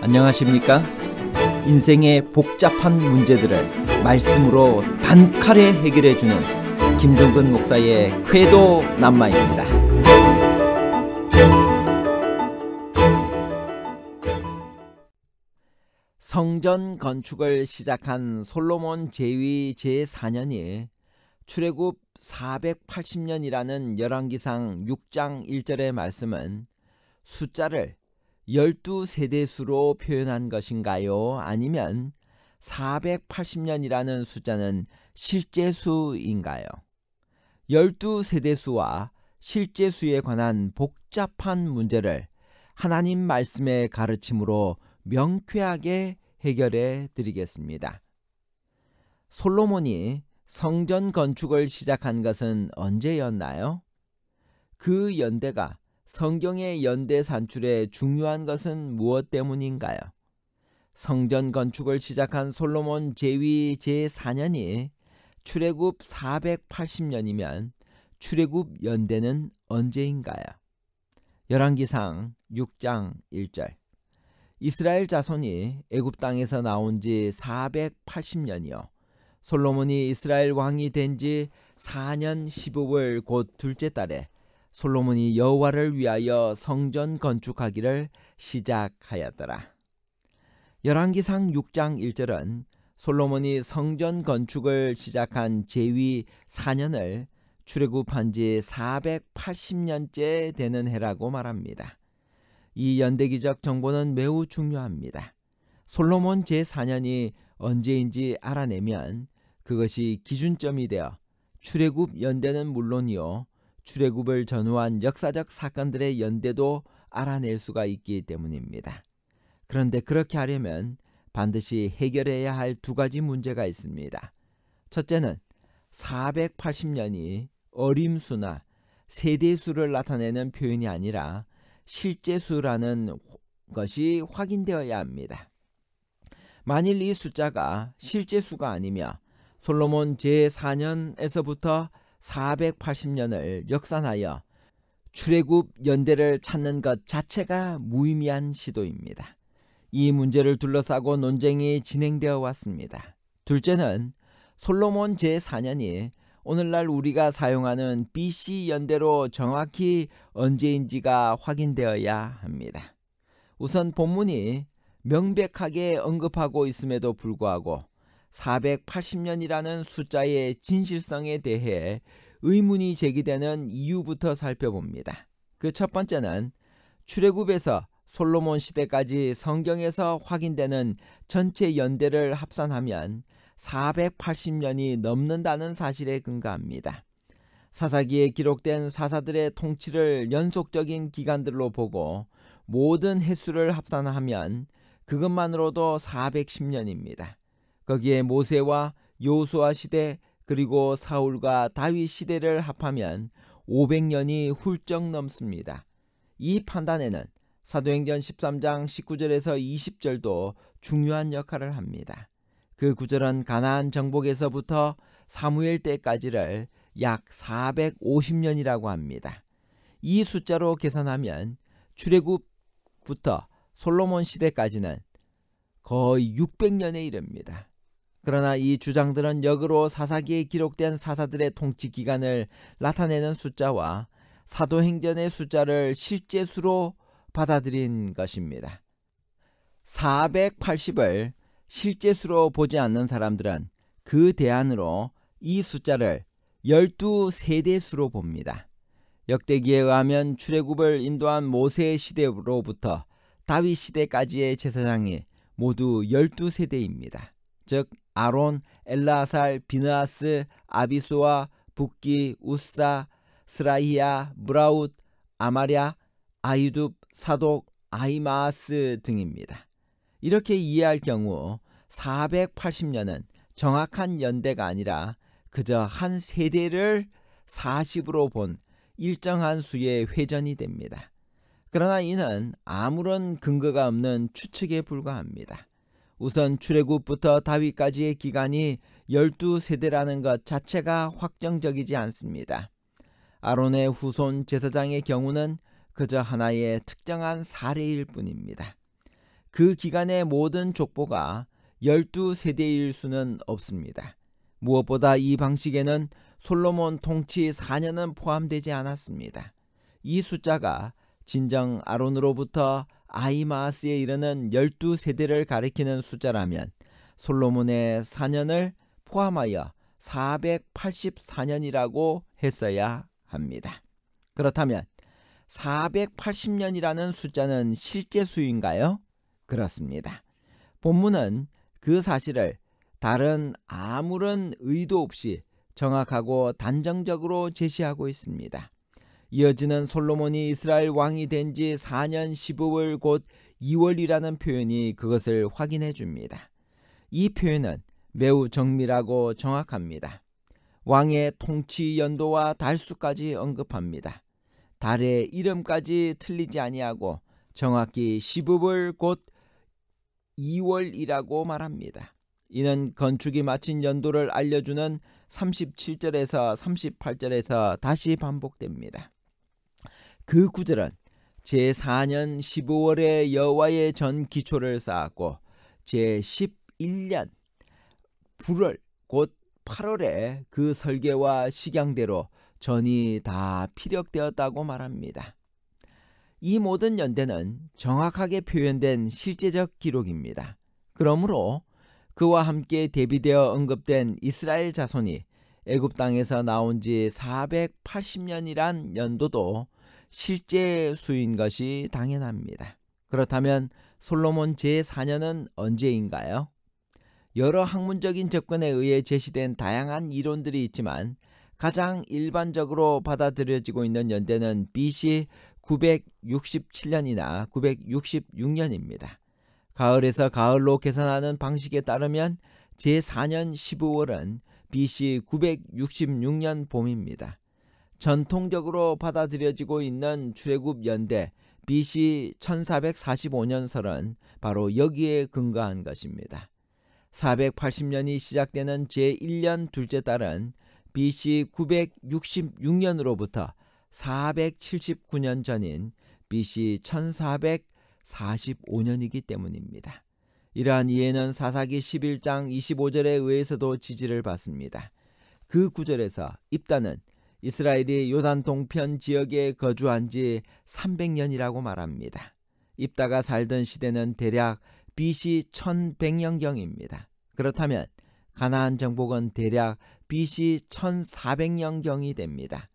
안녕하십니까? 인생의 복잡한 문제들을 말씀으로 단칼에 해결해주는 김종근 목사의 궤도 남마입니다. 성전 건축을 시작한 솔로몬 제위 제4년이 출애굽 480년이라는 열왕기상 6장 1절의 말씀은 숫자를 12세대수로 표현한 것인가요? 아니면 480년이라는 숫자는 실제수인가요? 12세대수와 실제수에 관한 복잡한 문제를 하나님 말씀의 가르침으로 명쾌하게 해결해 드리겠습니다. 솔로몬이 성전 건축을 시작한 것은 언제였나요? 그 연대가 성경의 연대 산출에 중요한 것은 무엇 때문인가요? 성전 건축을 시작한 솔로몬 제위 제4년이 출애굽 480년이면 출애굽 연대는 언제인가요? 열왕기상 6장 1절 이스라엘 자손이 애굽 땅에서 나온 지 480년이요 솔로몬이 이스라엘 왕이 된 지 4년 15월 곧 둘째 달에 솔로몬이 여호와를 위하여 성전 건축하기를 시작하였더라. 열왕기상 6장 1절은 솔로몬이 성전 건축을 시작한 제위 4년을 출애굽한 지 480년째 되는 해라고 말합니다. 이 연대기적 정보는 매우 중요합니다. 솔로몬 제4년이 언제인지 알아내면 그것이 기준점이 되어 출애굽 연대는 물론이요 출애굽을 전후한 역사적 사건들의 연대도 알아낼 수가 있기 때문입니다. 그런데 그렇게 하려면 반드시 해결해야 할 두 가지 문제가 있습니다. 첫째는 480년이 어림수나 세대수를 나타내는 표현이 아니라 실제수라는 것이 확인되어야 합니다. 만일 이 숫자가 실제수가 아니며 솔로몬 제4년에서부터 480년을 역산하여 출애굽 연대를 찾는 것 자체가 무의미한 시도입니다. 이 문제를 둘러싸고 논쟁이 진행되어 왔습니다. 둘째는 솔로몬 제4년이 오늘날 우리가 사용하는 BC 연대로 정확히 언제인지가 확인되어야 합니다. 우선 본문이 명백하게 언급하고 있음에도 불구하고 480년이라는 숫자의 진실성에 대해 의문이 제기되는 이유부터 살펴봅니다. 그 첫 번째는 출애굽에서 솔로몬 시대까지 성경에서 확인되는 전체 연대를 합산하면 480년이 넘는다는 사실에 근거합니다. 사사기에 기록된 사사들의 통치를 연속적인 기간들로 보고 모든 횟수를 합산하면 그것만으로도 410년입니다. 거기에 모세와 여호수아 시대 그리고 사울과 다윗 시대를 합하면 500년이 훌쩍 넘습니다. 이 판단에는 사도행전 13장 19절에서 20절도 중요한 역할을 합니다. 그 구절은 가나안 정복에서부터 사무엘 때까지를 약 450년이라고 합니다. 이 숫자로 계산하면 출애굽부터 솔로몬 시대까지는 거의 600년에 이릅니다. 그러나 이 주장들은 역으로 사사기에 기록된 사사들의 통치 기간을 나타내는 숫자와 사도행전의 숫자를 실제수로 받아들인 것입니다. 480을 실제수로 보지 않는 사람들은 그 대안으로 이 숫자를 12세대수로 봅니다. 역대기에 의하면 출애굽을 인도한 모세 시대로부터 다윗 시대까지의 제사장이 모두 12세대입니다. 즉 아론, 엘라살, 비느하스, 아비수와 붓기, 우사, 스라히야, 무라웃, 아마랴, 아이둡, 사독, 아히마아스 등입니다. 이렇게 이해할 경우 480년은 정확한 연대가 아니라 그저 한 세대를 40으로 본 일정한 수의 회전이 됩니다. 그러나 이는 아무런 근거가 없는 추측에 불과합니다. 우선 출애굽부터 다윗까지의 기간이 12세대라는 것 자체가 확정적이지 않습니다. 아론의 후손 제사장의 경우는 그저 하나의 특정한 사례일 뿐입니다. 그 기간의 모든 족보가 12세대일 수는 없습니다. 무엇보다 이 방식에는 솔로몬 통치 4년은 포함되지 않았습니다. 이 숫자가 진정 아론으로부터 아히마아스에 이르는 12세대를 가리키는 숫자라면 솔로몬의 4년을 포함하여 484년이라고 했어야 합니다. 그렇다면 480년이라는 숫자는 실제 수인가요? 그렇습니다. 본문은 그 사실을 다른 아무런 의도 없이 정확하고 단정적으로 제시하고 있습니다. 이어지는 솔로몬이 이스라엘 왕이 된 지 4년 15월 곧 2월이라는 표현이 그것을 확인해 줍니다. 이 표현은 매우 정밀하고 정확합니다. 왕의 통치 연도와 달수까지 언급합니다. 달의 이름까지 틀리지 아니하고 정확히 15월 곧 2월이라고 말합니다. 이는 건축이 마친 연도를 알려주는 37절에서 38절에서 다시 반복됩니다. 그 구절은 제4년 15월에 여호와의 전 기초를 쌓았고 제11년 불월 곧 8월에 그 설계와 식양대로 전이 다 피력되었다고 말합니다. 이 모든 연대는 정확하게 표현된 실제적 기록입니다. 그러므로 그와 함께 대비되어 언급된 이스라엘 자손이 애굽 땅에서 나온 지 480년이란 연도도 실제 수인 것이 당연합니다. 그렇다면 솔로몬 제4년은 언제인가요? 여러 학문적인 접근에 의해 제시된 다양한 이론들이 있지만 가장 일반적으로 받아들여지고 있는 연대는 BC 967년이나 966년입니다. 가을에서 가을로 계산하는 방식에 따르면 제4년 15월은 BC 966년 봄입니다. 전통적으로 받아들여지고 있는 출애굽 연대 BC 1445년설은 바로 여기에 근거한 것입니다. 480년이 시작되는 제1년 둘째 달은 BC 966년으로부터 479년 전인 BC 1445년이기 때문입니다. 이러한 이해는 사사기 11장 25절에 의해서도 지지를 받습니다. 그 구절에서 입다는 이스라엘이 요단 동편 지역에 거주한 지 300년이라고 말합니다. 입다가 살던 시대는 대략 BC 1100년경입니다. 그렇다면 가나안 정복은 대략 BC 1400년경이 됩니다.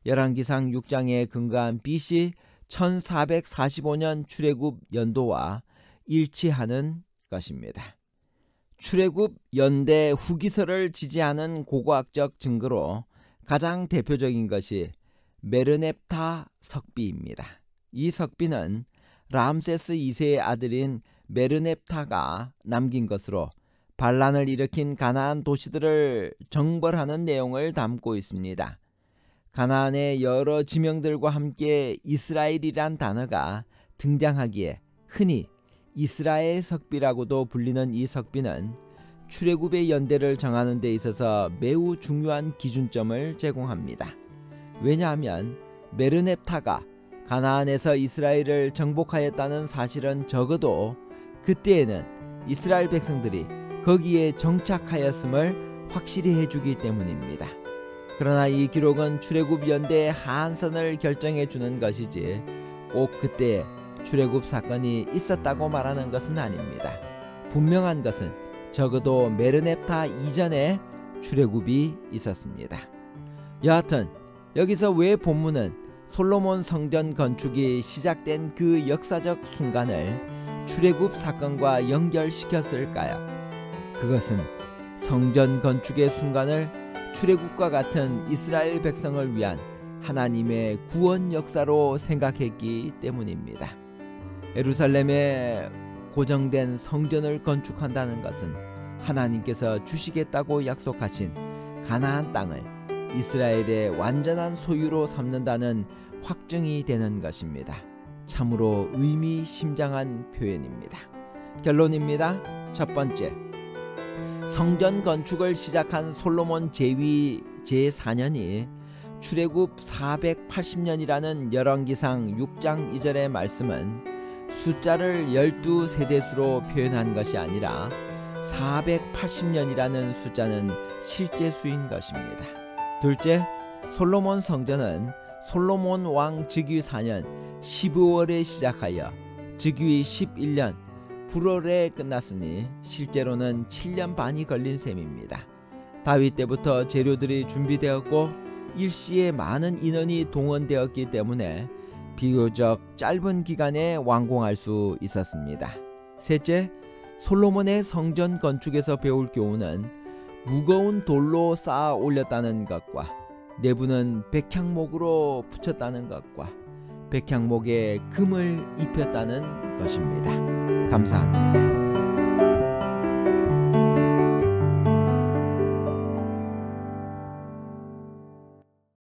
열왕기상 6장에 근거한 BC 1445년 출애굽 연도와 일치하는 것입니다. 출애굽 연대 후기설을 지지하는 고고학적 증거로 가장 대표적인 것이 메르넵타 석비입니다. 이 석비는 람세스 2세의 아들인 메르넵타가 남긴 것으로 반란을 일으킨 가나안 도시들을 정벌하는 내용을 담고 있습니다. 가나안의 여러 지명들과 함께 이스라엘이란 단어가 등장하기에 흔히 이스라엘 석비라고도 불리는 이 석비는 출애굽의 연대를 정하는 데 있어서 매우 중요한 기준점을 제공합니다. 왜냐하면 메르넵타가 가나안에서 이스라엘을 정복하였다는 사실은 적어도 그때에는 이스라엘 백성들이 거기에 정착하였음을 확실히 해주기 때문입니다. 그러나 이 기록은 출애굽 연대의 한선을 결정해 주는 것이지 꼭 그때 출애굽 사건이 있었다고 말하는 것은 아닙니다. 분명한 것은 적어도 메르넵타 이전에 출애굽이 있었습니다. 여하튼 여기서 왜 본문은 솔로몬 성전 건축이 시작된 그 역사적 순간을 출애굽 사건과 연결시켰을까요? 그것은 성전 건축의 순간을 출애굽과 같은 이스라엘 백성을 위한 하나님의 구원 역사로 생각했기 때문입니다. 예루살렘에 고정된 성전을 건축한다는 것은 하나님께서 주시겠다고 약속하신 가나안 땅을 이스라엘의 완전한 소유로 삼는다는 확증이 되는 것입니다. 참으로 의미심장한 표현입니다. 결론입니다. 첫 번째, 성전 건축을 시작한 솔로몬 제위 제4년이 출애굽 480년이라는 열왕기상 6장 2절의 말씀은 숫자를 12세대수로 표현한 것이 아니라 480년이라는 숫자는 실제 수인 것입니다. 둘째, 솔로몬 성전은 솔로몬 왕 즉위 4년 12월에 시작하여 즉위 11년 8월에 끝났으니 실제로는 7년 반이 걸린 셈입니다. 다윗 때부터 재료들이 준비되었고 일시에 많은 인원이 동원되었기 때문에 비교적 짧은 기간에 완공할 수 있었습니다. 셋째, 솔로몬의 성전 건축에서 배울 교훈은 무거운 돌로 쌓아 올렸다는 것과 내부는 백향목으로 붙였다는 것과 백향목에 금을 입혔다는 것입니다. 감사합니다.